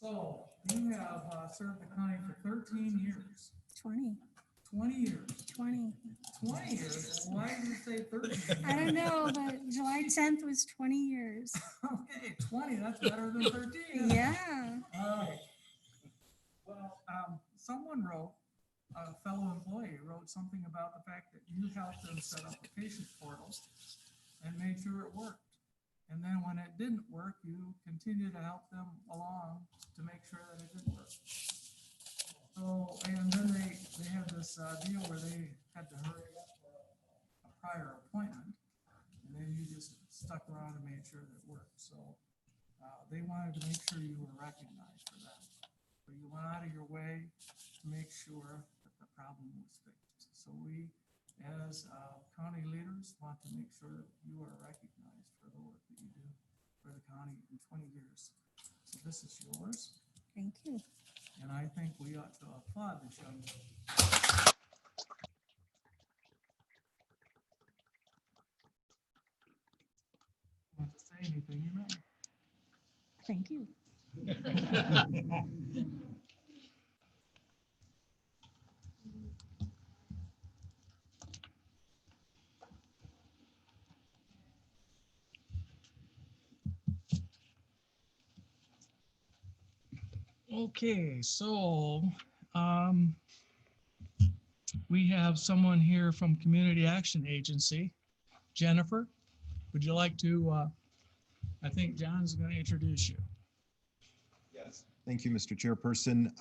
So you have served the county for 13 years. 20. 20 years. 20. 20 years? Why did you say 13? I don't know, but July 10th was 20 years. Okay, 20, that's better than 13. Yeah. All right. Well, someone wrote, a fellow employee wrote something about the fact that you helped them set up a patient portal and made sure it worked. And then when it didn't work, you continued to help them along to make sure that it did work. So, and then they had this deal where they had to hurry up for a prior appointment, and then you just stuck around and made sure that it worked. So they wanted to make sure you were recognized for that. So you went out of your way to make sure that the problem was fixed. So we, as county leaders, want to make sure that you are recognized for the work that you do for the county in 20 years. So this is yours. Thank you. And I think we ought to applaud this young lady. Want to say anything, you may. Thank you. Okay, so we have someone here from Community Action Agency. Jennifer, would you like to, I think John's going to introduce you. Yes. Thank you, Mr. Chairperson.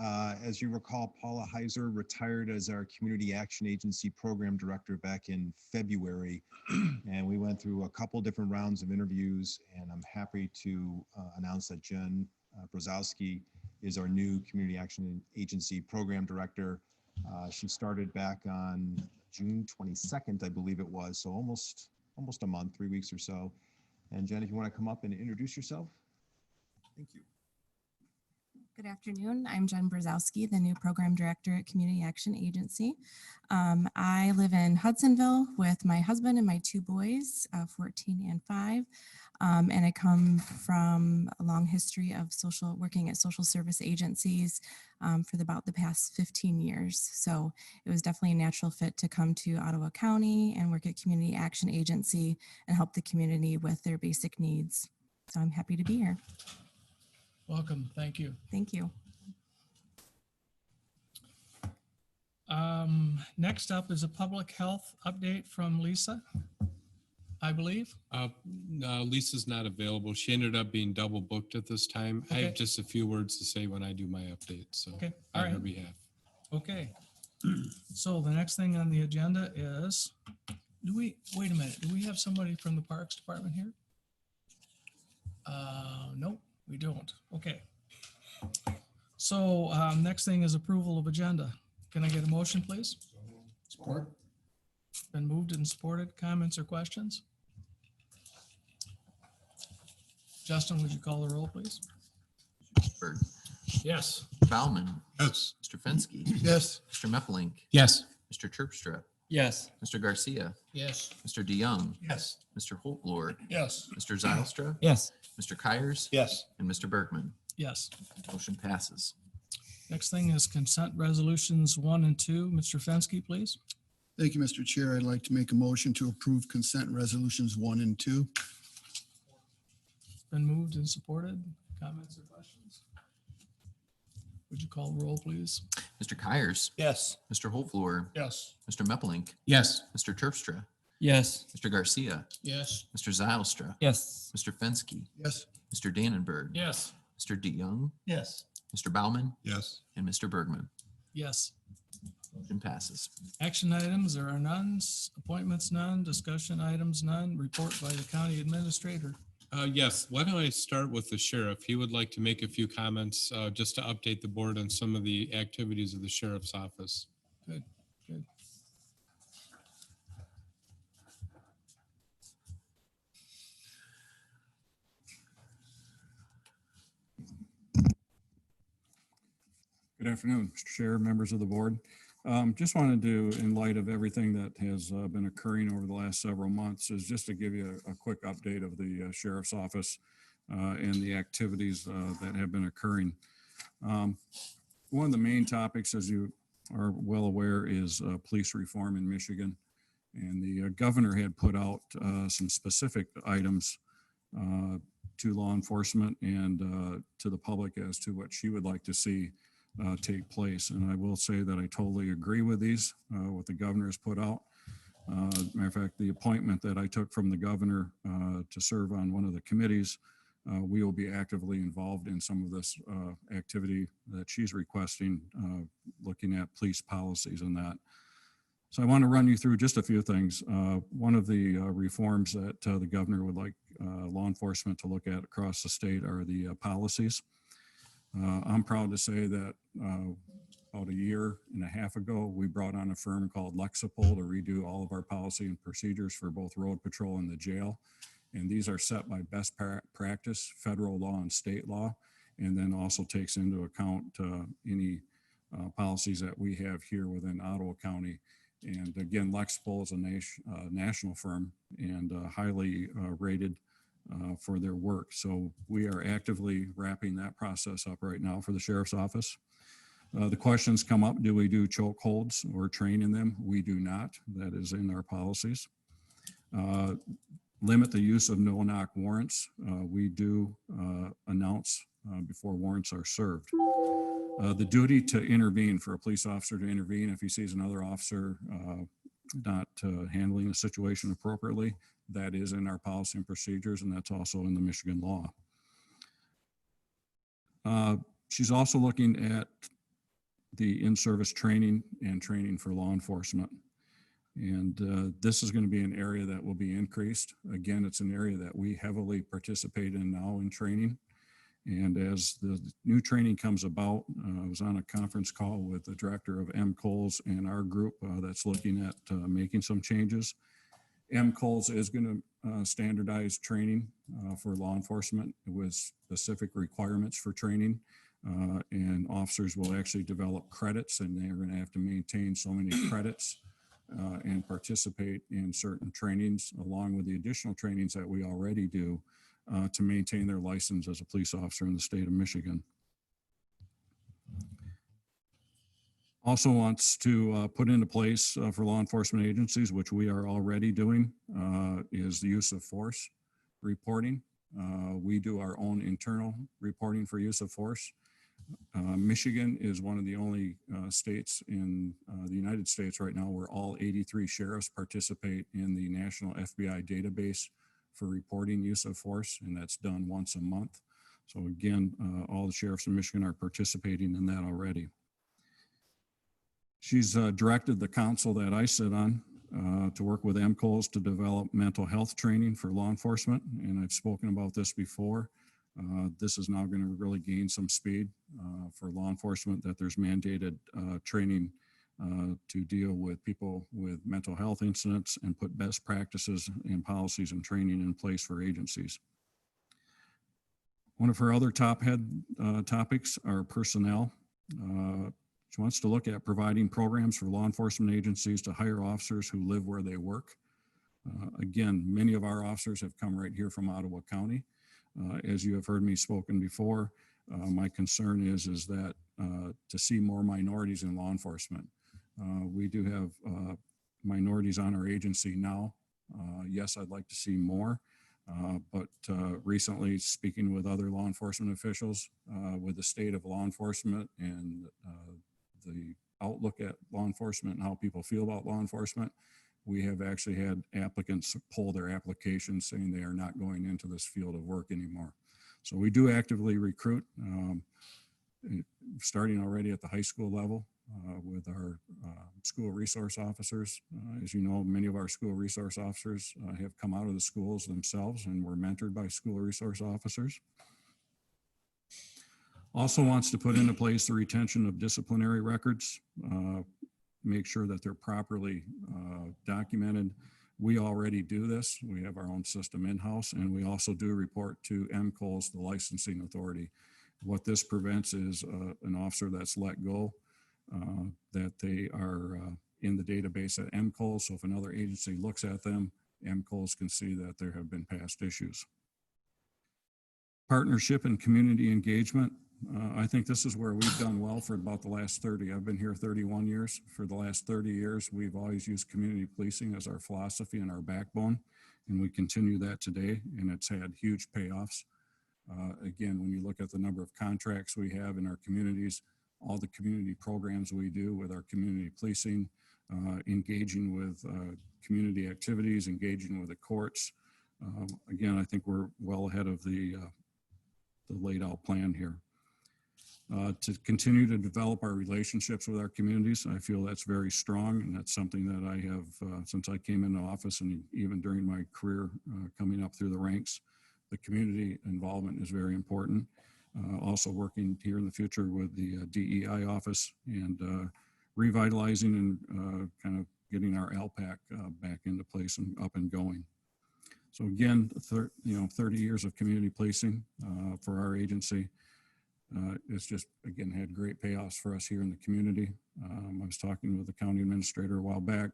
As you recall, Paula Heiser retired as our Community Action Agency Program Director back in February. And we went through a couple different rounds of interviews, and I'm happy to announce that Jen Burzowski is our new Community Action Agency Program Director. She started back on June 22nd, I believe it was, so almost a month, 3 weeks or so. And Jen, if you want to come up and introduce yourself. Thank you. Good afternoon. I'm Jen Burzowski, the new Program Director at Community Action Agency. I live in Hudsonville with my husband and my two boys, 14 and 5. And I come from a long history of working at social service agencies for about the past 15 years. So it was definitely a natural fit to come to Ottawa County and work at Community Action Agency and help the community with their basic needs. So I'm happy to be here. Welcome. Thank you. Thank you. Next up is a public health update from Lisa, I believe. No, Lisa's not available. She ended up being double booked at this time. I Okay. have just a few words to say when I do my update, so Okay, all on her right. behalf. Okay. So the next thing on the agenda is, wait a minute, do we have somebody from the Parks Department here? Nope, we don't. Okay. So next thing is approval of agenda. Can I get a motion, please? Support. Been moved and supported. Comments or questions? Justin, would you call the roll, please? Berg, Yes. Bauman, Yes. Mr. Fensky, Yes. Mr. Meppelink, Yes. Mr. Terpstra, Yes. Mr. Garcia, Yes. Mr. DeYoung, Yes. Mr. Holtlor, Yes. Mr. Zylstra, Yes. Mr. Kyers, Yes. and Mr. Bergman. Yes. Motion passes. Next thing is consent resolutions 1 and 2. Mr. Fensky, please. Thank you, Mr. Chair. I'd like to make a motion to approve consent resolutions 1 and 2. Been moved and supported. Comments or questions? Would you call the roll, please? Mr. Kyers, Yes. Mr. Holtlor, Yes. Mr. Meppelink, Yes. Mr. Terpstra, Yes. Mr. Garcia, Yes. Mr. Zylstra, Yes. Mr. Fensky, Yes. Mr. Dannenberg, Yes. Mr. DeYoung, Yes. Mr. Bauman, Yes. and Mr. Bergman. Yes. Motion passes. Action items, there are none. Appointments, none. Discussion items, none. Report by the county administrator. Yes, why don't I start with the sheriff? He would like to make a few comments just to update the board on some of the activities of the sheriff's office. Good, good. Good afternoon, Mr. Chair, members of the board. Just wanted to, in light of everything that has been occurring over the last several months, is just to give you a quick update of the sheriff's office and the activities that have been occurring. One of the main topics, as you are well aware, is police reform in Michigan. And the governor had put out some specific items to law enforcement and to the public as to what she would like to see take place. And I will say that I totally agree with these, what the governor has put out. Matter of fact, the appointment that I took from the governor to serve on one of the committees, we will be actively involved in some of this activity that she's requesting, looking at police policies and that. So I want to run you through just a few things. One of the reforms that the governor would like law enforcement to look at across the state are the policies. I'm proud to say that about a year and a half ago, we brought on a firm called Lexipol to redo all of our policy and procedures for both road patrol and the jail. And these are set by best practice, federal law and state law, and then also takes into account any policies that we have here within Ottawa County. And again, Lexipol is a national firm and highly rated for their work. So we are actively wrapping that process up right now for the sheriff's office. The questions come up, do we do chokeholds or train in them? We do not. That is in our policies. Limit the use of no-knock warrants. We do announce before warrants are served. The duty to intervene, for a police officer to intervene if he sees another officer not handling a situation appropriately, that is in our policy and procedures, and that's also in the Michigan law. She's also looking at the in-service training and training for law enforcement. And this is going to be an area that will be increased. Again, it's an area that we heavily participate in now in training. And as the new training comes about, I was on a conference call with the director of MCOLS and our group that's looking at making some changes. MCOLS is going to standardize training for law enforcement with specific requirements for training. And officers will actually develop credits, and they're going to have to maintain so many credits and participate in certain trainings along with the additional trainings that we already do to maintain their license as a police officer in the state of Michigan. Also wants to put into place for law enforcement agencies, which we are already doing, is the use of force reporting. We do our own internal reporting for use of force. Michigan is one of the only states in the United States right now where all 83 sheriffs participate in the National FBI database for reporting use of force, and that's done once a month. So again, all the sheriffs in Michigan are participating in that already. She's directed the council that I sit on to work with MCOLS to develop mental health training for law enforcement, and I've spoken about this before. This is now going to really gain some speed for law enforcement, that there's mandated training to deal with people with mental health incidents and put best practices and policies and training in place for agencies. One of her other topics are personnel. She wants to look at providing programs for law enforcement agencies to hire officers who live where they work. Again, many of our officers have come right here from Ottawa County. As you have heard me spoken before, my concern is that to see more minorities in law enforcement. We do have minorities on our agency now. Yes, I'd like to see more, but recently speaking with other law enforcement officials, with the state of law enforcement and the outlook at law enforcement and how people feel about law enforcement, we have actually had applicants pull their applications saying they are not going into this field of work anymore. So we do actively recruit, starting already at the high school level with our school resource officers. As you know, many of our school resource officers have come out of the schools themselves and were mentored by school resource officers. Also wants to put into place the retention of disciplinary records, make sure that they're properly documented. We already do this. We have our own system in-house, and we also do report to MCOLS, the licensing authority. What this prevents is an officer that's let go, that they are in the database at MCOLS. So if another agency looks at them, MCOLS can see that there have been past issues. Partnership and community engagement. I think this is where we've done well for about the last 30. I've been here 31 years. For the last 30 years, we've always used community policing as our philosophy and our backbone, and we continue that today, and it's had huge payoffs. Again, when you look at the number of contracts we have in our communities, all the community programs we do with our community policing, engaging with community activities, engaging with the courts. Again, I think we're well ahead of the laid out plan here. To continue to develop our relationships with our communities, I feel that's very strong, and that's something that I have since I came into office, and even during my career coming up through the ranks. The community involvement is very important. Also working here in the future with the DEI office and revitalizing and kind of getting our LPAC back into place and up and going. So again, 30 years of community policing for our agency. It's just, again, had great payoffs for us here in the community. I was talking with the county administrator a while back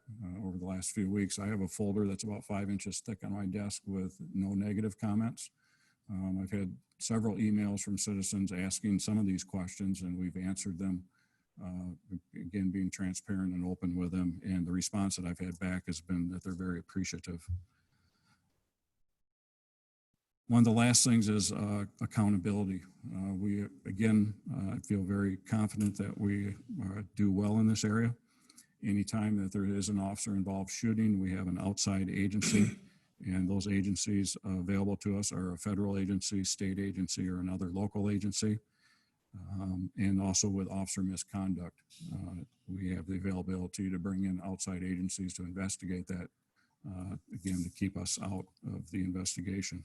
over the last few weeks. I have a folder that's about 5 inches thick on my desk with no negative comments. I've had several emails from citizens asking some of these questions, and we've answered them. Again, being transparent and open with them. And the response that I've had back has been that they're very appreciative. One of the last things is accountability. We, again, I feel very confident that we do well in this area. Anytime that there is an officer involved shooting, we have an outside agency, and those agencies available to us are a federal agency, state agency, or another local agency. And also with officer misconduct, we have the availability to bring in outside agencies to investigate that, again, to keep us out of the investigation.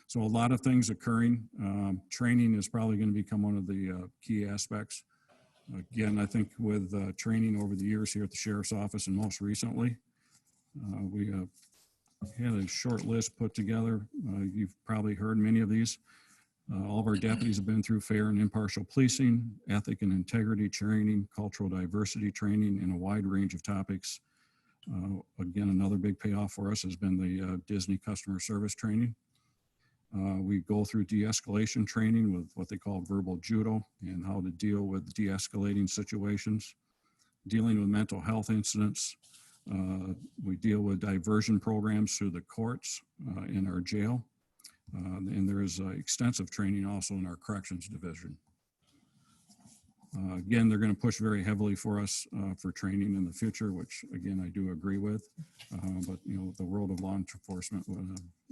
So a lot of things occurring. Training is probably going to become one of the key aspects. Again, I think with training over the years here at the Sheriff's Office and most recently, we had a short list put together. You've probably heard many of these. All of our deputies have been through fair and impartial policing, ethic and integrity training, cultural diversity training, and a wide range of topics. Again, another big payoff for us has been the Disney customer service training. We go through de-escalation training with what they call verbal judo and how to deal with de-escalating situations, dealing with mental health incidents. We deal with diversion programs through the courts in our jail. And there is extensive training also in our corrections division. Again, they're going to push very heavily for us for training in the future, which again, I do agree with. But the world of law enforcement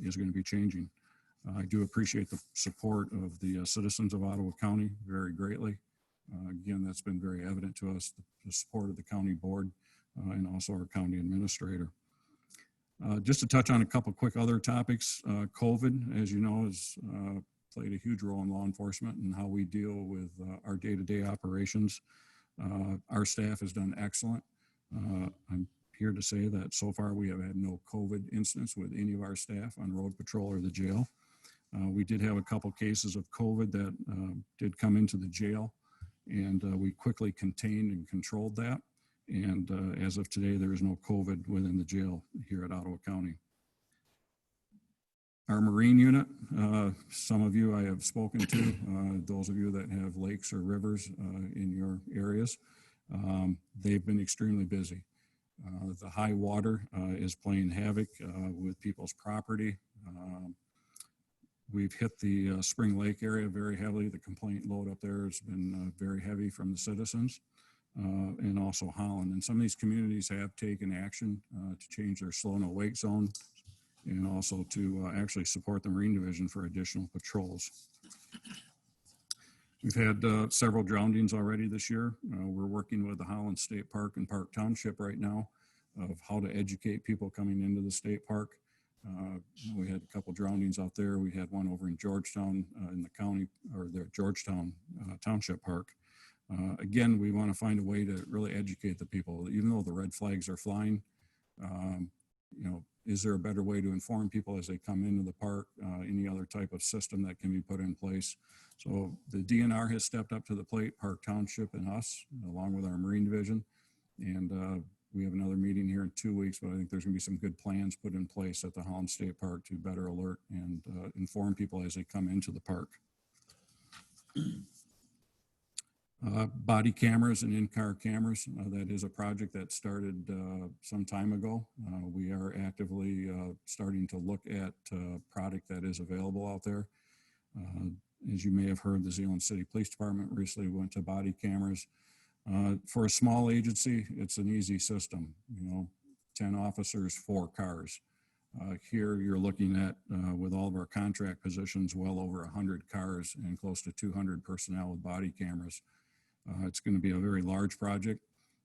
is going to be changing. I do appreciate the support of the citizens of Ottawa County very greatly. Again, that's been very evident to us, the support of the county board and also our county administrator. Just to touch on a couple quick other topics, COVID, as you know, has played a huge role in law enforcement and how we deal with our day-to-day operations. Our staff has done excellent. I'm here to say that so far we have had no COVID incidents with any of our staff on road patrol or the jail. We did have a couple cases of COVID that did come into the jail, and we quickly contained and controlled that. And as of today, there is no COVID within the jail here at Ottawa County. Our Marine unit, some of you I have spoken to, those of you that have lakes or rivers in your areas, they've been extremely busy. The high water is playing havoc with people's property. We've hit the Spring Lake area very heavily. The complaint load up there has been very heavy from the citizens. And also Holland. And some of these communities have taken action to change their slow no wake zone and also to actually support the Marine Division for additional patrols. We've had several drownings already this year. We're working with the Holland State Park and Park Township right now of how to educate people coming into the state park. We had a couple drownings out there. We had one over in Georgetown in the county, or the Georgetown Township Park. Again, we want to find a way to really educate the people, even though the red flags are flying. Is there a better way to inform people as they come into the park? Any other type of system that can be put in place? So the DNR has stepped up to the plate, Park Township and us, along with our Marine Division. And we have another meeting here in 2 weeks, but I think there's going to be some good plans put in place at the Holland State Park to better alert and inform people as they come into the park. Body cameras and in-car cameras, that is a project that started some time ago. We are actively starting to look at product that is available out there. As you may have heard, the Zeeland City Police Department recently went to body cameras. For a small agency, it's an easy system, 10 officers, 4 cars. Here you're looking at, with all of our contract positions, well over 100 cars and close to 200 personnel with body cameras. It's going to be a very large project.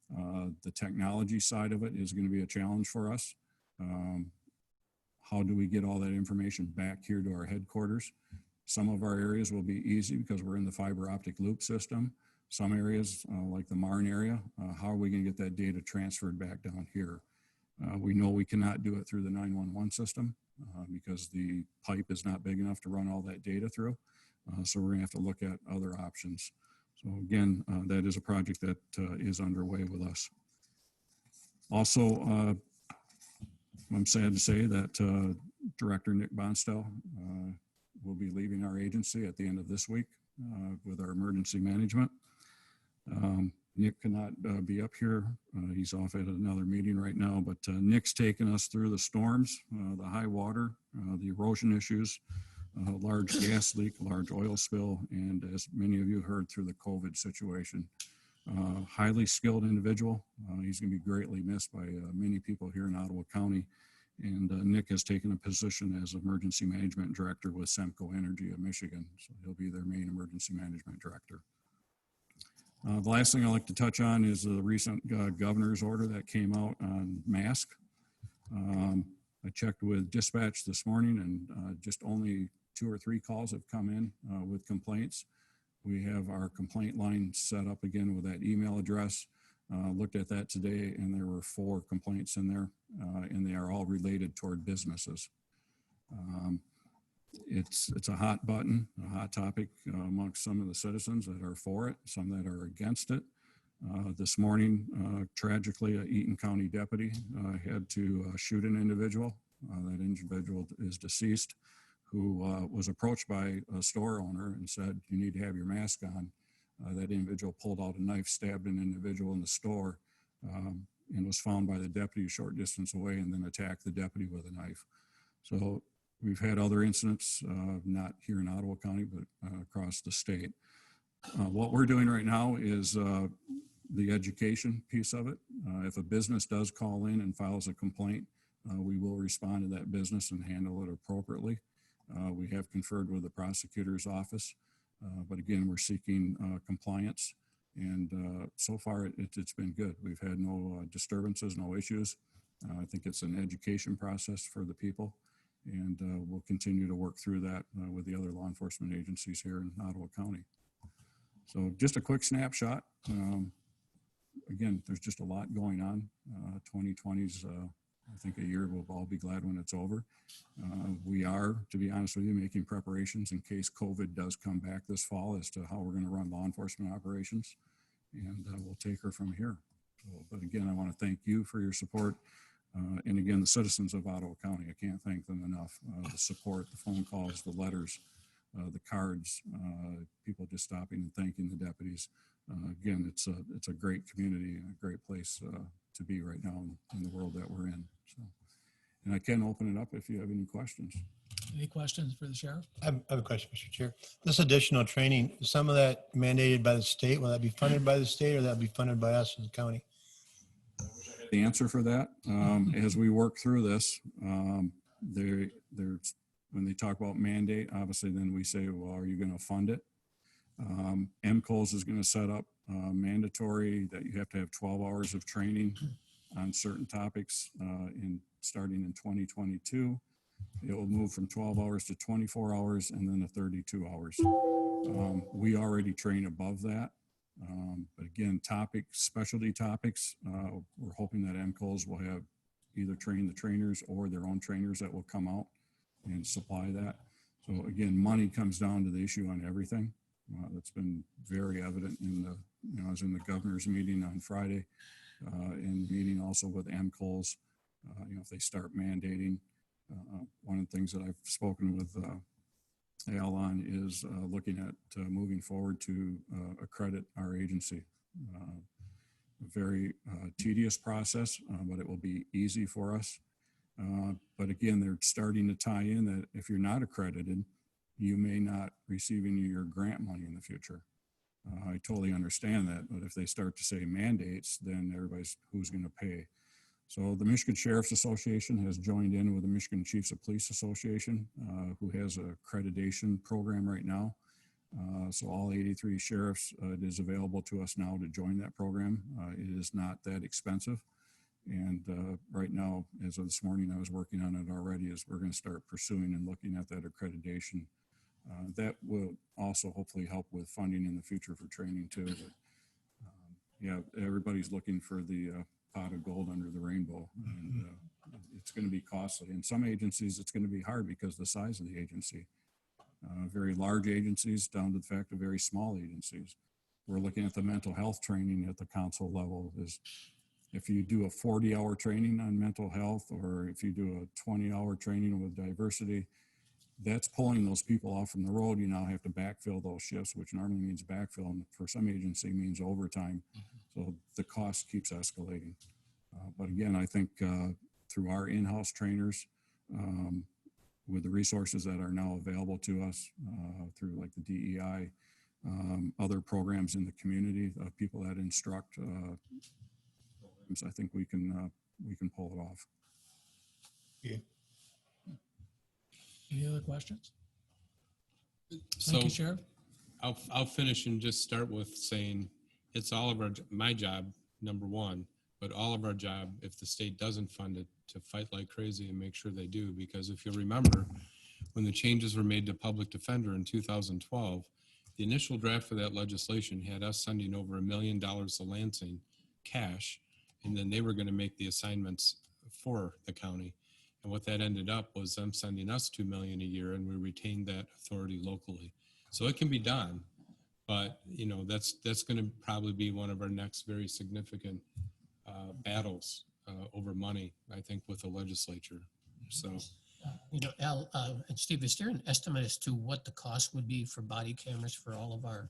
The technology side of it is going to be a challenge for us. How do we get all that information back here to our headquarters? Some of our areas will be easy because we're in the fiber optic loop system. Some areas, like the Marne area, how are we going to get that data transferred back down here? We know we cannot do it through the 911 system because the pipe is not big enough to run all that data through. So we're going to have to look at other options. So again, that is a project that is underway with us. Also, I'm sad to say that Director Nick Bonstell will be leaving our agency at the end of this week with our emergency management. Nick cannot be up here. He's off at another meeting right now, but Nick's taken us through the storms, the high water, the erosion issues, large gas leak, large oil spill, and as many of you heard, through the COVID situation. Highly skilled individual. He's going to be greatly missed by many people here in Ottawa County. And Nick has taken a position as Emergency Management Director with Semco Energy of Michigan. So he'll be their main Emergency Management Director. The last thing I'd like to touch on is the recent governor's order that came out on mask. I checked with dispatch this morning and just only 2 or 3 calls have come in with complaints. We have our complaint line set up again with that email address. Looked at that today and there were 4 complaints in there and they are all related toward businesses. It's a hot button, a hot topic amongst some of the citizens that are for it, some that are against it. This morning, tragically, an Eaton County deputy had to shoot an individual. That individual is deceased, who was approached by a store owner and said, "You need to have your mask on." That individual pulled out a knife, stabbed an individual in the store, and was found by the deputy a short distance away and then attacked the deputy with a knife. So we've had other incidents, not here in Ottawa County, but across the state. What we're doing right now is the education piece of it. If a business does call in and files a complaint, we will respond to that business and handle it appropriately. We have conferred with the prosecutor's office, but again, we're seeking compliance. And so far, it's been good. We've had no disturbances, no issues. I think it's an education process for the people. And we'll continue to work through that with the other law enforcement agencies here in Ottawa County. So just a quick snapshot. Again, there's just a lot going on. 2020's, I think, a year we'll all be glad when it's over. We are, to be honest with you, making preparations in case COVID does come back this fall as to how we're going to run law enforcement operations. And we'll take her from here. So, but again, I want to thank you for your support. And again, the citizens of Ottawa County, I can't thank them enough. The support, the phone calls, the letters, the cards, people just stopping and thanking the deputies. Again, it's a great community and a great place to be right now in the world that we're in. So, and I can open it up if you have any questions. Any questions for the sheriff? I have a question, Mr. Chair. This additional training, is some of that mandated by the state? Will that be funded by the state or that be funded by us as a county? The answer for that, as we work through this, there's when they talk about mandate, obviously then we say, well, are you going to fund it? MCOLS is going to set up mandatory that you have to have 12 hours of training on certain topics starting in 2022. It will move from 12 hours to 24 hours and then to 32 hours. We already train above that. But again, specialty topics, we're hoping that MCOLS will have either train the trainers or their own trainers that will come out and supply that. So again, money comes down to the issue on everything. That's been very evident in the, I was in the governor's meeting on Friday, and meeting also with MCOLS. If they start mandating, one of the things that I've spoken with Al on is looking at moving forward to accredit our agency. A very tedious process, but it will be easy for us. But again, they're starting to tie in that if you're not accredited, you may not receive any of your grant money in the future. I totally understand that, but if they start to say mandates, then everybody's who's going to pay. So the Michigan Sheriff's Association has joined in with the Michigan Chiefs of Police Association, who has a accreditation program right now. So all 83 sheriffs, it is available to us now to join that program. It is not that expensive. And right now, as of this morning, I was working on it already, is we're going to start pursuing and looking at that accreditation. That will also hopefully help with funding in the future for training too. But yeah, everybody's looking for the pot of gold under the rainbow, and it's going to be costly. In some agencies, it's going to be hard because of the size of the agency. Very large agencies down to the fact of very small agencies. We're looking at the mental health training at the council level. Is if you do a 40-hour training on mental health, or if you do a 20-hour training with diversity, that's pulling those people off from the road. You now have to backfill those shifts, which normally means backfill, and for some agency means overtime. So the cost keeps escalating. But again, I think through our in-house trainers, with the resources that are now available to us through like the DEI, other programs in the community, people that instruct, I think we can pull it off. Yeah. Any other questions? So Thank you, Sheriff. I'll finish and just start with saying it's all of my job, number one, but all of our job, if the state doesn't fund it, to fight like crazy and make sure they do. Because if you'll remember, when the changes were made to public defender in 2012, the initial draft of that legislation had us sending over $1 million to Lansing cash, and then they were going to make the assignments for the county. And what that ended up was them sending us $2 million a year, and we retained that authority locally. So it can be done, but you know that's going to probably be one of our next very significant battles over money, I think, with the legislature. So, You know, Al and Steve, is there an estimate as to what the cost would be for body cameras for all of our?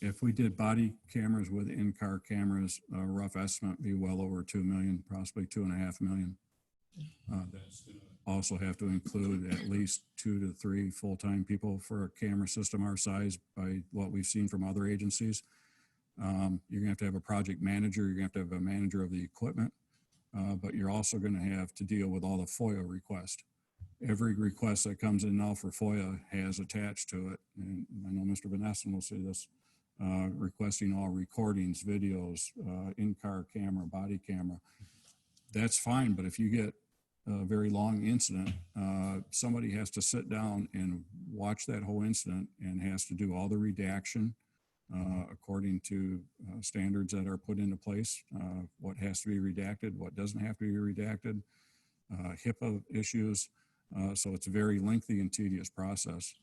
If we did body cameras with in-car cameras, a rough estimate would be well over 2 million, possibly 2.5 million. That's also have to include at least 2 to 3 full-time people for a camera system our size by what we've seen from other agencies. You're gonna have to have a project manager, you're gonna have to have a manager of the equipment, but you're also gonna have to deal with all the Foia requests. Every request that comes in now for Foia has attached to it, and I know Mr. Vanessa will see this, requesting all recordings, videos, in-car camera, body camera. That's fine, but if you get a very long incident, somebody has to sit down and watch that whole incident and has to do all the redaction according to standards that are put into place, what has to be redacted, what doesn't have to be redacted, HIPAA issues. So it's a very lengthy and tedious process.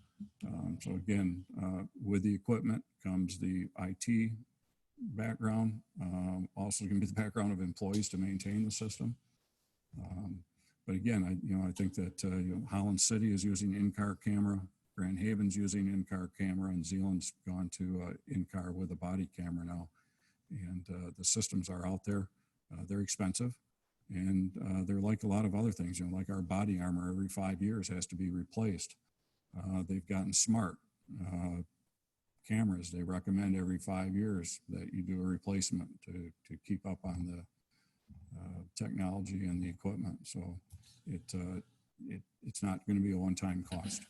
So again, with the equipment comes the IT background, also going to be the background of employees to maintain the system. But again, I think that Holland City is using in-car camera, Grand Haven's using in-car camera, and Zealand's gone to in-car with a body camera now. And the systems are out there. They're expensive, and they're like a lot of other things. Like our body armor every 5 years has to be replaced. They've gotten smart. Cameras, they recommend every 5 years that you do a replacement to keep up on the technology and the equipment. So it's not going to be a one-time cost.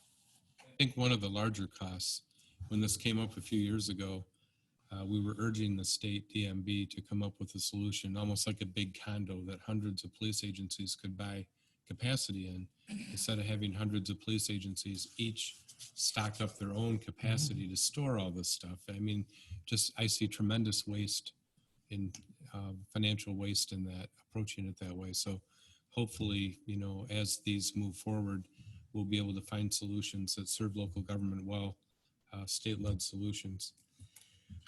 I think one of the larger costs, when this came up a few years ago, we were urging the state DMB to come up with a solution, almost like a big condo that hundreds of police agencies could buy capacity in, instead of having hundreds of police agencies each stock up their own capacity to store all this stuff. I mean, I see tremendous waste in financial waste in that, approaching it that way. So hopefully, as these move forward, we'll be able to find solutions that serve local government well, state-led solutions.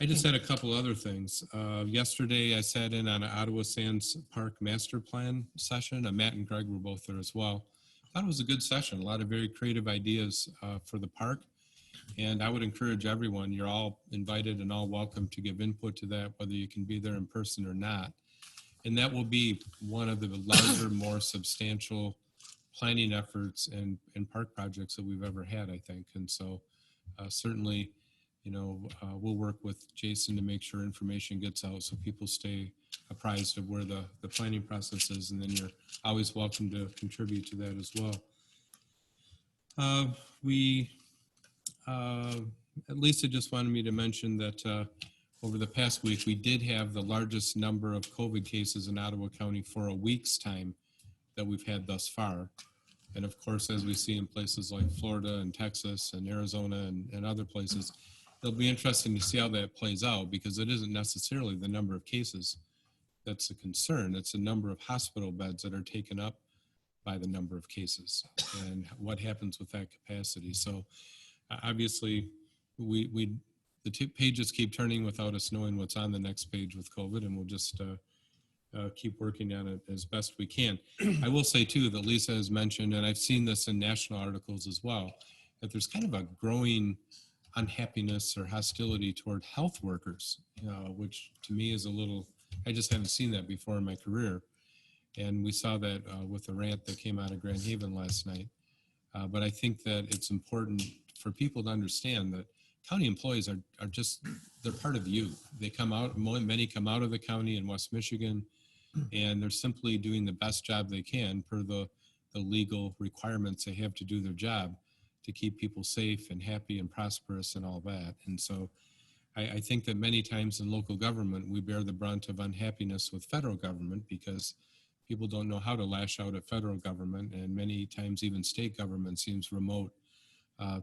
I just had a couple other things. Yesterday, I sat in on an Ottawa Sands Park Master Plan session. Matt and Greg were both there as well. thought it was a good session, a lot of very creative ideas for the park. And I would encourage everyone, you're all invited and all welcome to give input to that, whether you can be there in person or not. And that will be one of the larger, more substantial planning efforts and park projects that we've ever had, I think. And so certainly, we'll work with Jason to make sure information gets out so people stay apprised of where the planning process is. And then you're always welcome to contribute to that as well. Lisa just wanted me to mention that over the past week, we did have the largest number of COVID cases in Ottawa County for a week's time that we've had thus far. And of course, as we see in places like Florida and Texas and Arizona and other places, it'll be interesting to see how that plays out, because it isn't necessarily the number of cases that's a concern. It's the number of hospital beds that are taken up by the number of cases and what happens with that capacity. So obviously, the two pages keep turning without us knowing what's on the next page with COVID, and we'll just keep working on it as best we can. I will say too that Lisa has mentioned, and I've seen this in national articles as well, that there's kind of a growing unhappiness or hostility toward health workers, which to me is a little, I just haven't seen that before in my career. And we saw that with the rant that came out of Grand Haven last night. But I think that it's important for people to understand that county employees are just, they're part of you. They come out, many come out of the county in West Michigan, and they're simply doing the best job they can per the legal requirements they have to do their job to keep people safe and happy and prosperous and all that. And so I think that many times in local government, we bear the brunt of unhappiness with federal government because people don't know how to lash out at federal government, and many times even state government seems remote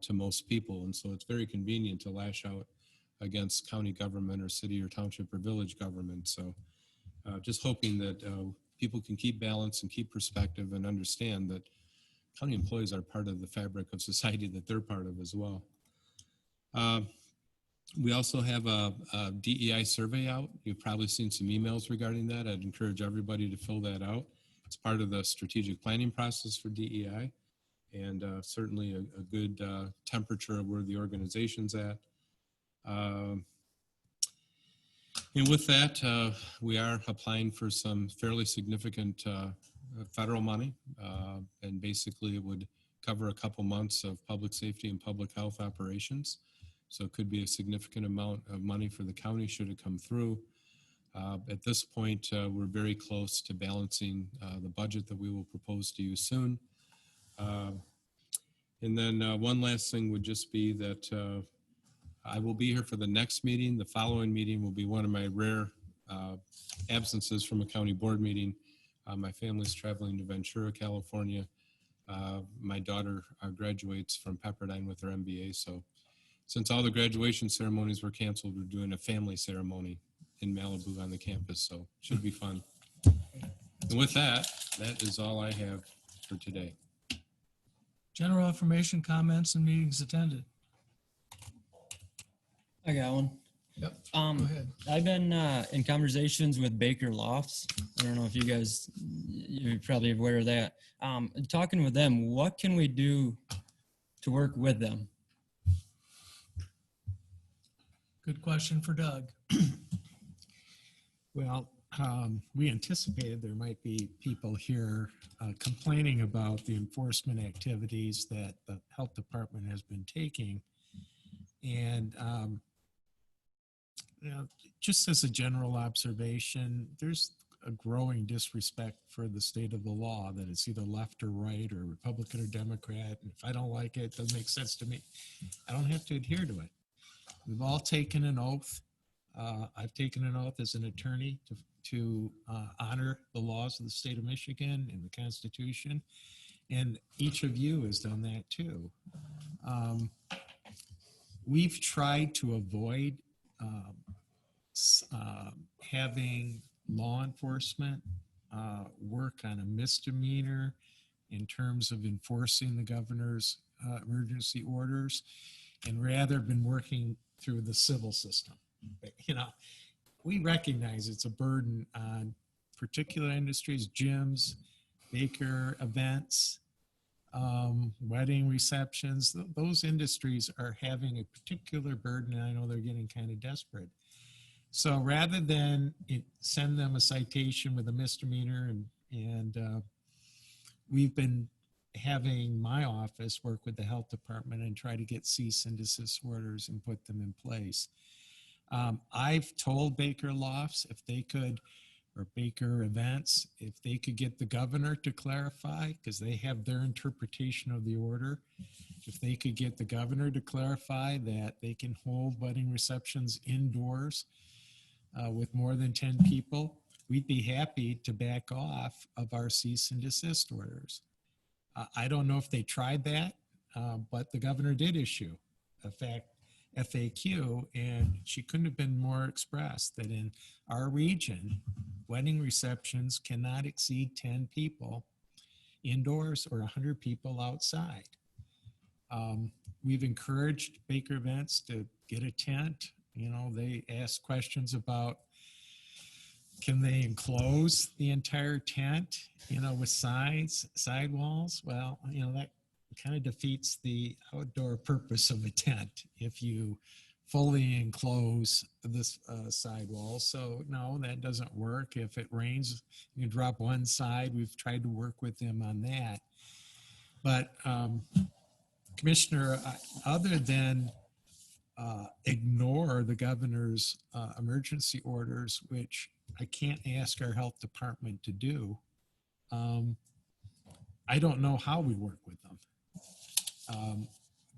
to most people. And so it's very convenient to lash out against county government or city or township or village government. So just hoping that people can keep balance and keep perspective and understand that county employees are part of the fabric of society that they're part of as well. We also have a DEI survey out. You've probably seen some emails regarding that. I'd encourage everybody to fill that out. It's part of the strategic planning process for DEI, and certainly a good temperature of where the organization's at. And with that, we are applying for some fairly significant federal money, and basically it would cover a couple months of public safety and public health operations. So it could be a significant amount of money for the county should it come through. At this point, we're very close to balancing the budget that we will propose to you soon. And then one last thing would just be that I will be here for the next meeting. The following meeting will be one of my rare absences from a county board meeting. My family's traveling to Ventura, California. My daughter graduates from Pepperdine with her MBA. So since all the graduation ceremonies were canceled, we're doing a family ceremony in Malibu on the campus. So it should be fun. And with that, that is all I have for today. General information, comments, and meetings attended. I got one. Yep. Go ahead. I've been in conversations with Baker Lofts. I don't know if you guys, you're probably aware of that. Talking with them, what can we do to work with them? Good question for Doug. Well, we anticipated there might be people here complaining about the enforcement activities that the health department has been taking. And you know, just as a general observation, there's a growing disrespect for the state of the law, that it's either left or right or Republican or Democrat. And if I don't like it, it doesn't make sense to me. I don't have to adhere to it. We've all taken an oath. I've taken an oath as an attorney to honor the laws of the state of Michigan and the Constitution. And each of you has done that too. We've tried to avoid having law enforcement work on a misdemeanor in terms of enforcing the governor's emergency orders, and rather been working through the civil system. You know, we recognize it's a burden on particular industries, gyms, Baker events, wedding receptions. Those industries are having a particular burden, and I know they're getting kind of desperate. So rather than send them a citation with a misdemeanor, and we've been having my office work with the health department and try to get cease and desist orders and put them in place. I've told Baker Lofts if they could, or Baker Events, if they could get the governor to clarify, because they have their interpretation of the order, if they could get the governor to clarify that they can hold wedding receptions indoors with more than 10 people, we'd be happy to back off of our cease and desist orders. I don't know if they tried that, but the governor did issue a FAQ, and she couldn't have been more expressed that in our region, wedding receptions cannot exceed 10 people indoors or 100 people outside. We've encouraged Baker Events to get a tent. You know, they ask questions about, can they enclose the entire tent, you know, with sidewalls? Well, you know, that kind of defeats the outdoor purpose of a tent if you fully enclose this sidewall. So no, that doesn't work. If it rains, you drop one side. We've tried to work with them on that. But Commissioner, other than ignore the governor's emergency orders, which I can't ask our health department to do, I don't know how we work with them.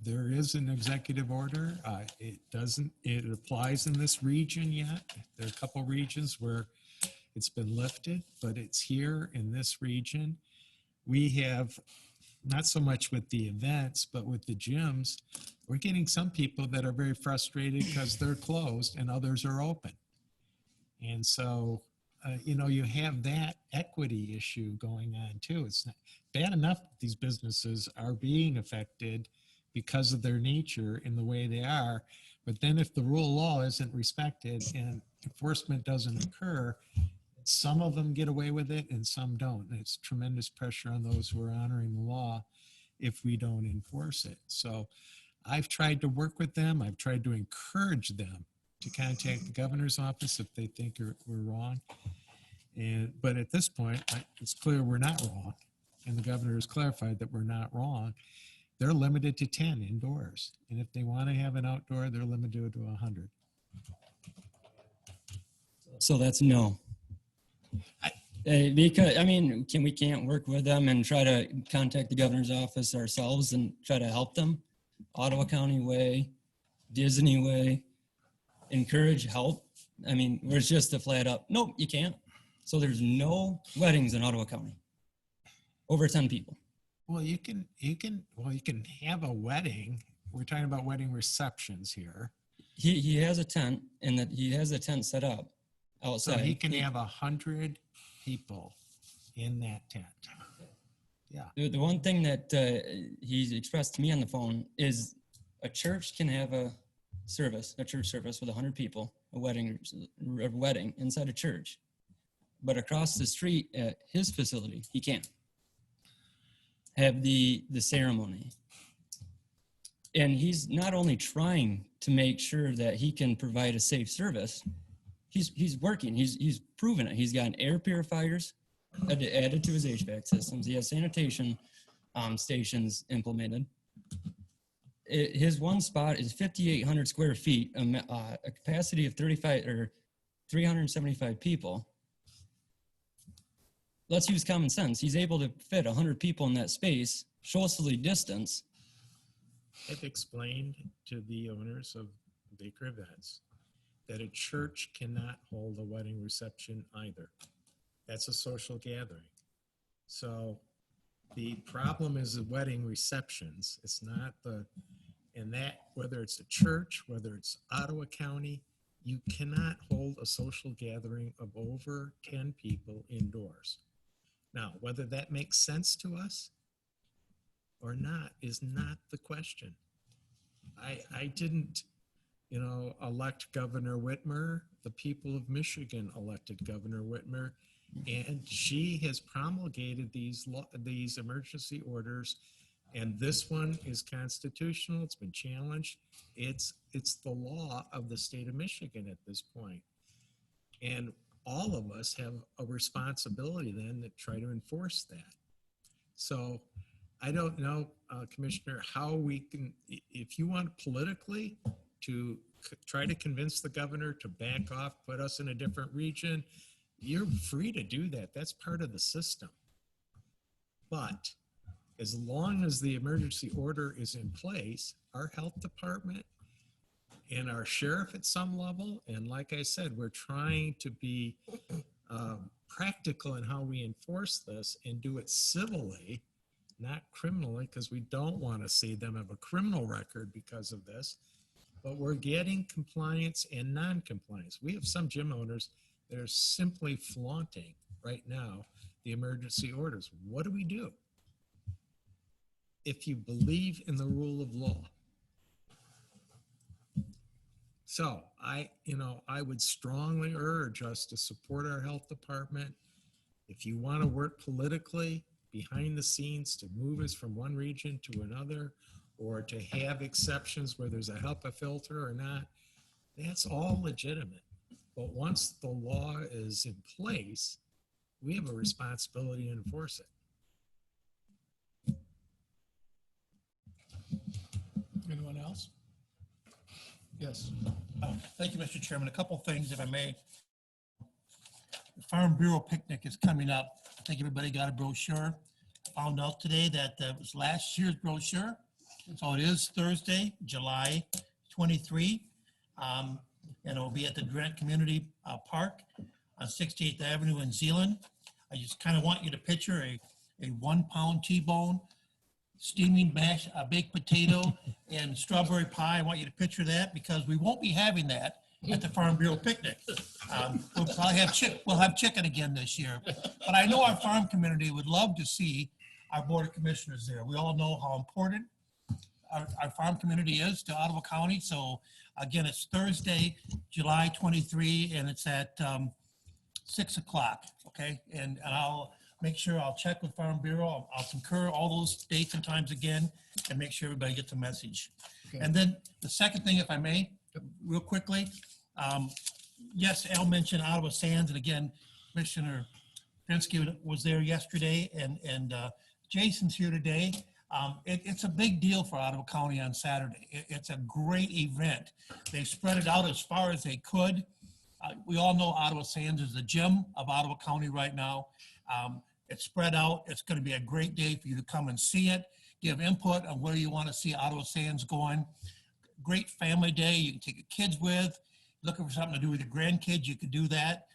There is an executive order. It applies in this region yet. There are a couple regions where it's been lifted, but it's here in this region. We have, not so much with the events, but with the gyms, we're getting some people that are very frustrated because they're closed and others are open. And so, you know, you have that equity issue going on too. It's not bad enough that these businesses are being affected because of their nature in the way they are. But then if the rule of law isn't respected and enforcement doesn't occur, some of them get away with it and some don't. And it's tremendous pressure on those who are honoring the law if we don't enforce it. So I've tried to work with them. I've tried to encourage them to contact the governor's office if they think we're wrong. But at this point, it's clear we're not wrong. And the governor has clarified that we're not wrong. They're limited to 10 indoors. And if they want to have an outdoor, they're limited to 100. So that's no. Because, I mean, we can't work with them and try to contact the governor's office ourselves and try to help them? Ottawa County way, Disney way, encourage, help. I mean, we're just a flat up, nope, you can't. So there's no weddings in Ottawa County. Over 10 people. Well, you can have a wedding. We're talking about wedding receptions here. He has a tent, and that he has a tent set up outside. So he can have 100 people in that tent. Yeah. The one thing that he's expressed to me on the phone is a church can have a church service with 100 people, a wedding inside a church. But across the street at his facility, he can't have the ceremony. And he's not only trying to make sure that he can provide a safe service, he's working, he's proven it. He's got air purifiers added to his HVAC systems. He has sanitation stations implemented. His one spot is 5,800 square feet, a capacity of 375 people. Let's use common sense. He's able to fit 100 people in that space, socially distance. I've explained to the owners of Baker Events that a church cannot hold a wedding reception either. That's a social gathering. So the problem is the wedding receptions. It's not whether it's a church, whether it's Ottawa County, you cannot hold a social gathering of over 10 people indoors. Now, whether that makes sense to us or not is not the question. I didn't, elect Governor Whitmer. The people of Michigan elected Governor Whitmer, and she has promulgated these emergency orders And this one is constitutional. It's been challenged. It's the law of the state of Michigan at this point. And all of us have a responsibility then to try to enforce that. So I don't know, Commissioner, how we can, if you want politically to try to convince the governor to back off, put us in a different region, you're free to do that. That's part of the system. But as long as the emergency order is in place, our health department and our sheriff at some level, and like I said, we're trying to be practical in how we enforce this and do it civilly, not criminally, because we don't want to see them have a criminal record because of this. But we're getting compliance and non-compliance. We have some gym owners that are simply flaunting right now the emergency orders. What do we do? If you believe in the rule of law. So I would strongly urge us to support our health department. If you want to work politically behind the scenes to move us from one region to another, or to have exceptions where there's a HEPA filter or not, that's all legitimate. But once the law is in place, we have a responsibility to enforce it. Anyone else? Yes. Thank you, Mr. Chairman. A couple things, if I may. The Farm Bureau picnic is coming up. I think everybody got a brochure. Found out today that it was last year's brochure. So it is Thursday, July 23. And it will be at the Durant Community Park on 68th Avenue in Zeeland. I just kind of want you to picture a 1 pound T-bone, steaming mashed baked potato and strawberry pie. I want you to picture that because we won't be having that at the Farm Bureau picnic. We'll probably have chicken again this year. But I know our farm community would love to see our Board of Commissioners there. We all know how important our farm community is to Ottawa County. So again, it's Thursday, July 23, and it's at 6 o'clock, okay? And I'll make sure I'll check with Farm Bureau. I'll concur all those dates and times again and make sure everybody gets a message. Okay. And then the second thing, if I may, real quickly, yes, Al mentioned Ottawa Sands, and again, Commissioner Pinsky was there yesterday, and Jason's here today. It's a big deal for Ottawa County on Saturday. It's a great event. They spread it out as far as they could. We all know Ottawa Sands is the gem of Ottawa County right now. It's spread out. It's going to be a great day for you to come and see it, give input on where you want to see Ottawa Sands going. Great family day. You can take your kids with. Looking for something to do with your grandkids, you could do that.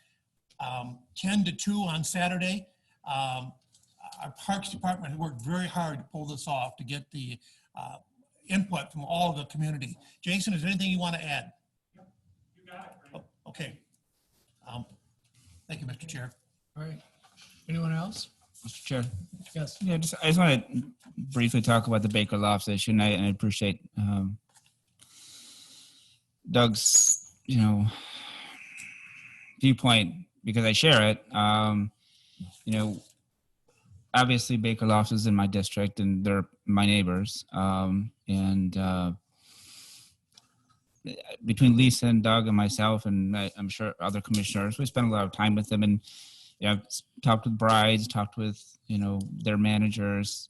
10 to 2 on Saturday. Our Parks Department worked very hard to pull this off, to get the input from all of the community. Jason, is there anything you want to add? Yep, you got it. Right? Oh, okay. Thank you, Mr. Chair. All right. Anyone else? Mr. Chair. Yes. Yeah, I just want to briefly talk about the Baker Lofts issue, and I appreciate Doug's, viewpoint, because I share it. Obviously Baker Lofts is in my district and they're my neighbors. Between Lisa and Doug and myself, and I'm sure other commissioners, we spend a lot of time with them, and I've talked with brides, talked with, their managers,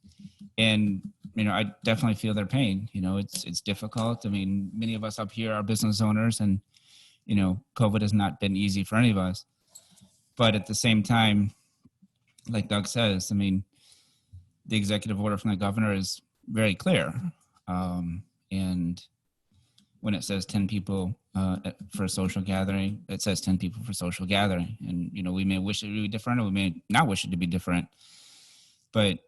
and, I definitely feel their pain. It's difficult. I mean, many of us up here are business owners, and, COVID has not been easy for any of us. But at the same time, like Doug says, I mean, the executive order from the governor is very clear. And when it says 10 people for a social gathering, it says 10 people for social gathering. And, we may wish it to be different, or we may not wish it to be different. But,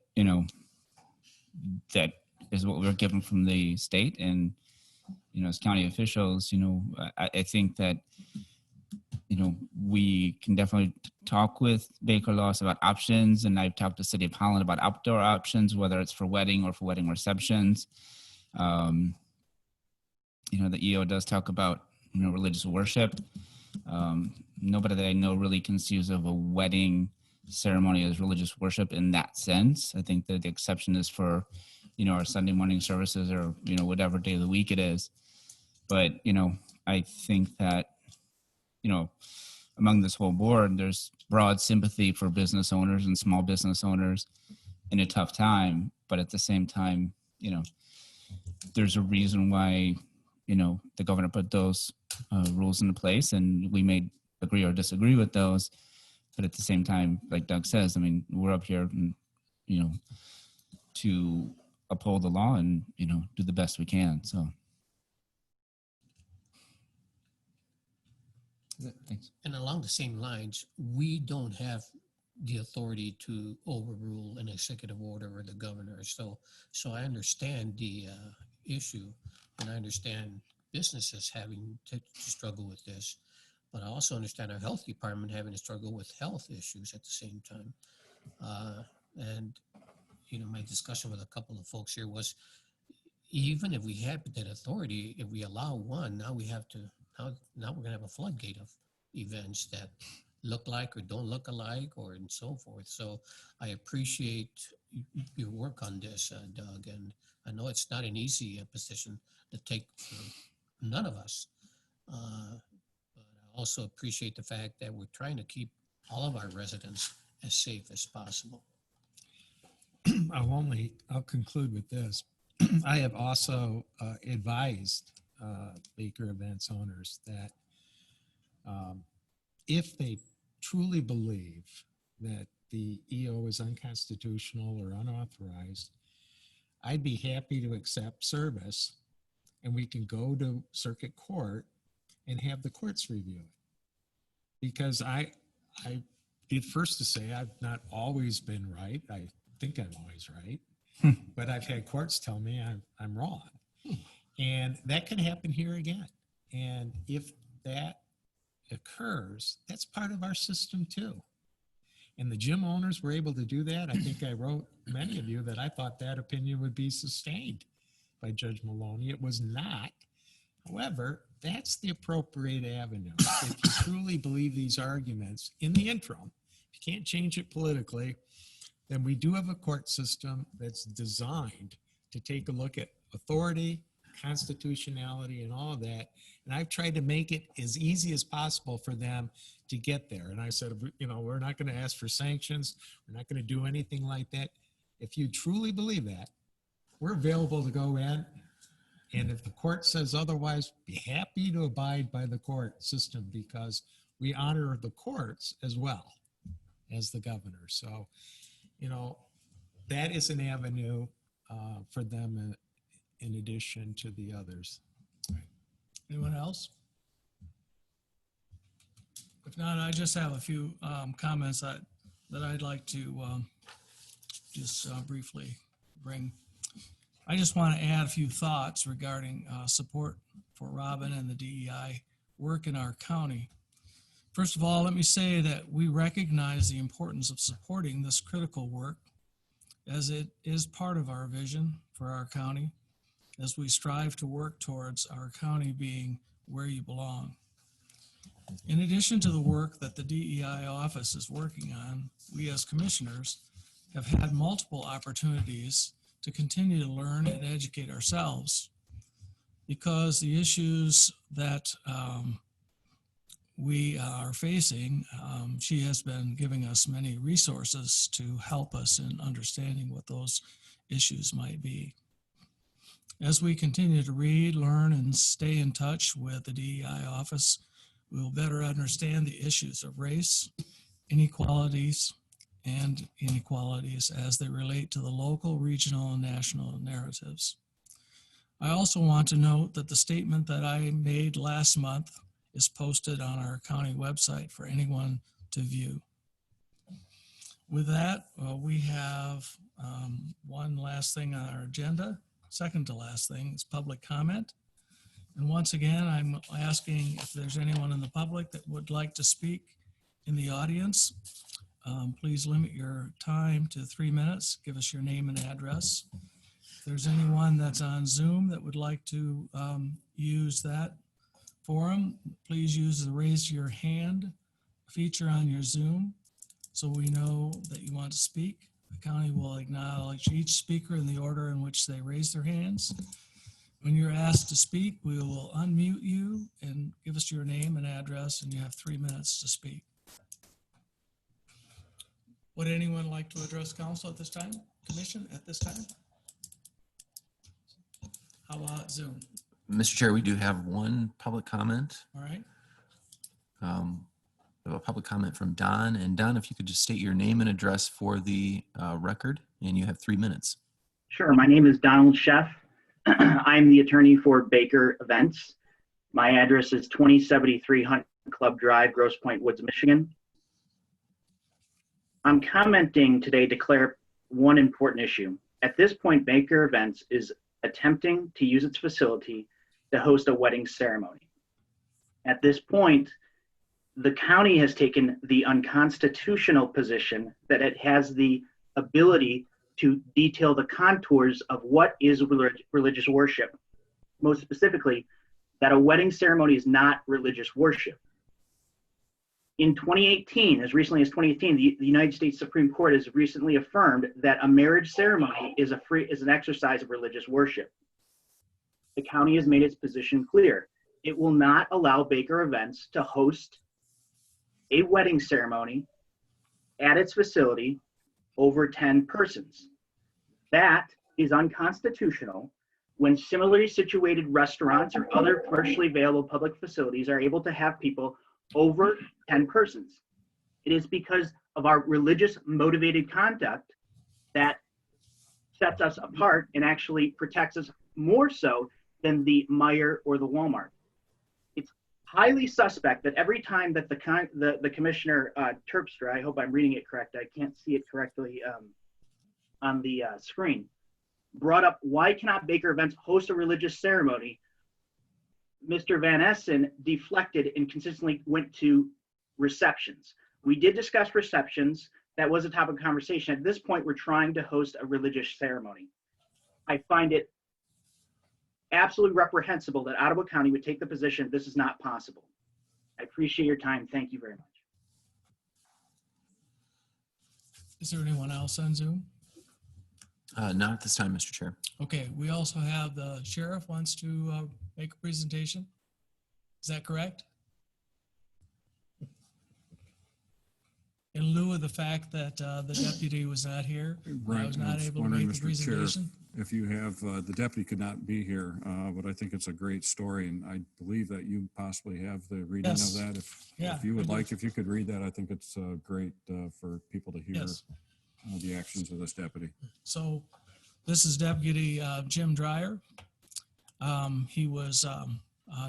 that is what we're given from the state. And, as county officials, I think that, we can definitely talk with Baker Lofts about options. And I've talked to City of Holland about outdoor options, whether it's for wedding or for wedding receptions. The EO does talk about, religious worship. Nobody that I know really conceives of a wedding ceremony as religious worship in that sense. I think that the exception is for our Sunday morning services or, whatever day of the week it is. But, I think that, among this whole board, there's broad sympathy for business owners and small business owners in a tough time. But at the same time, there's a reason why, the governor put those rules into place, and we may agree or disagree with those. But at the same time, like Doug says, I mean, we're up here, to uphold the law and, do the best we can. So. Thanks. And along the same lines, we don't have the authority to overrule an executive order or the governor. So I understand the issue, and I understand businesses having to struggle with this, but I also understand our health department having to struggle with health issues at the same time. And my discussion with a couple of folks here was, even if we had that authority, if we allow one, now we have to, now we're gonna have a floodgate of events that look like or don't look alike, or and so forth. So I appreciate your work on this, Doug, and I know it's not an easy position to take for none of us. But I also appreciate the fact that we're trying to keep all of our residents as safe as possible. I'll conclude with this. I have also advised Baker Events owners that if they truly believe that the EO is unconstitutional or unauthorized, I'd be happy to accept service, and we can go to circuit court and have the courts review it. Because I be the first to say I've not always been right. I think I'm always right, but I've had courts tell me I'm wrong. And that can happen here again. And if that occurs, that's part of our system too. And the gym owners were able to do that. I think I wrote many of you that I thought that opinion would be sustained by Judge Maloney. It was not. However, that's the appropriate avenue. If you truly believe these arguments in the interim, if you can't change it politically, then we do have a court system that's designed to take a look at authority, constitutionality, and all of that. And I've tried to make it as easy as possible for them to get there. And I said, we're not going to ask for sanctions. We're not going to do anything like that. If you truly believe that, we're available to go in. And if the court says otherwise, be happy to abide by the court system, because we honor the courts as well as the governor. So, that is an avenue for them in addition to the others. Anyone else? If not, I just have a few comments that I'd like to just briefly bring. I just want to add a few thoughts regarding support for Robin and the DEI work in our county. First of all, let me say that we recognize the importance of supporting this critical work, as it is part of our vision for our county as we strive to work towards our county being where you belong. In addition to the work that the DEI office is working on, we as commissioners have had multiple opportunities to continue to learn and educate ourselves, because the issues that we are facing, she has been giving us many resources to help us in understanding what those issues might be. As we continue to read, learn, and stay in touch with the DEI office, we will better understand the issues of race, inequalities, and inequalities as they relate to the local, regional, and national narratives. I also want to note that the statement that I made last month is posted on our county website for anyone to view. With that, we have one last thing on our agenda. Second to last thing is public comment. And once again, I'm asking if there's anyone in the public that would like to speak in the audience. Please limit your time to 3 minutes. Give us your name and address. If there's anyone that's on Zoom that would like to use that forum, please use the raise your hand feature on your Zoom so we know that you want to speak. The county will acknowledge each speaker in the order in which they raise their hands. When you're asked to speak, we will unmute you and give us your name and address, and you have 3 minutes to speak. Would anyone like to address council at this time? Commission at this time? How about Zoom? Mr. Chair, we do have one public comment. All right. We have a public comment from Don. And Don, if you could just state your name and address for the record, and you have 3 minutes. Sure. My name is Donald Sheff. I'm the attorney for Baker Events. My address is 2073 Hunt Club Drive, Grosse Pointe Woods, Michigan. I'm commenting today to declare one important issue. At this point, Baker Events is attempting to use its facility to host a wedding ceremony. At this point, the county has taken the unconstitutional position that it has the ability to detail the contours of what is religious worship. Most specifically, that a wedding ceremony is not religious worship. In 2018, as recently as 2018, the United States Supreme Court has recently affirmed that a marriage ceremony is an exercise of religious worship. The county has made its position clear. It will not allow Baker Events to host a wedding ceremony at its facility over 10 persons. That is unconstitutional when similarly situated restaurants or other commercially available public facilities are able to have people over 10 persons. It is because of our religious motivated conduct that sets us apart and actually protects us more so than the Meijer or the Walmart. It's highly suspect that every time that the Commissioner Terpstra, I hope I'm reading it correct, I can't see it correctly on the screen, brought up why cannot Baker Events host a religious ceremony, Mr. Van Essen deflected and consistently went to receptions. We did discuss receptions. That was a topic of conversation. At this point, we're trying to host a religious ceremony. I find it absolutely reprehensible that Ottawa County would take the position this is not possible. I appreciate your time. Thank you very much. Is there anyone else on Zoom? Not at this time, Mr. Chair. Okay, we also have the sheriff wants to make a presentation. Is that correct? In lieu of the fact that the deputy was not here, I was not able to make the presentation. If you have, the deputy could not be here, but I think it's a great story, and I believe that you possibly have the reading of that. If you would like, if you could read that, I think it's great for people to hear the actions of this deputy. So this is Deputy Jim Dreyer. He was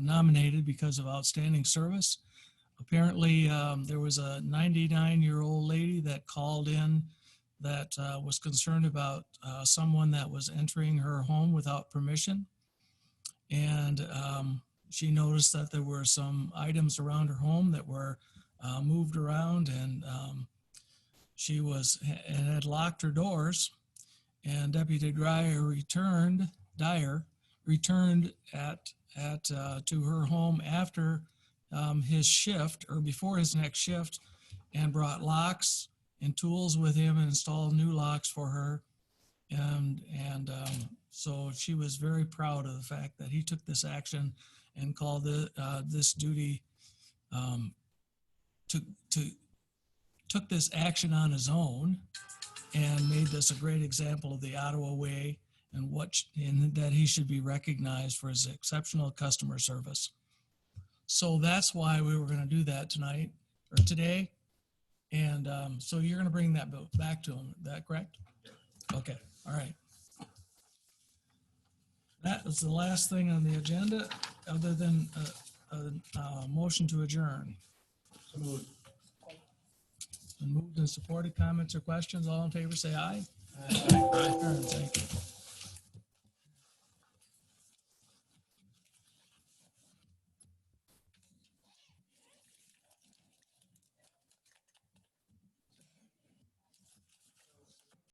nominated because of outstanding service. Apparently, there was a 99-year-old lady that called in that was concerned about someone that was entering her home without permission. And she noticed that there were some items around her home that were moved around, and she had locked her doors. And Deputy Dyer returned to her home after his shift, or before his next shift, and brought locks and tools with him and installed new locks for her. And so she was very proud of the fact that he took this action and called this duty, took this action on his own and made this a great example of the Ottawa way, and that he should be recognized for his exceptional customer service. So that's why we were going to do that tonight or today. And so you're going to bring that back to him. Is that correct? Okay. All right. That was the last thing on the agenda, other than a motion to adjourn. Moved and supported. Comments or questions? All in favor, say aye. Aye. Thank you.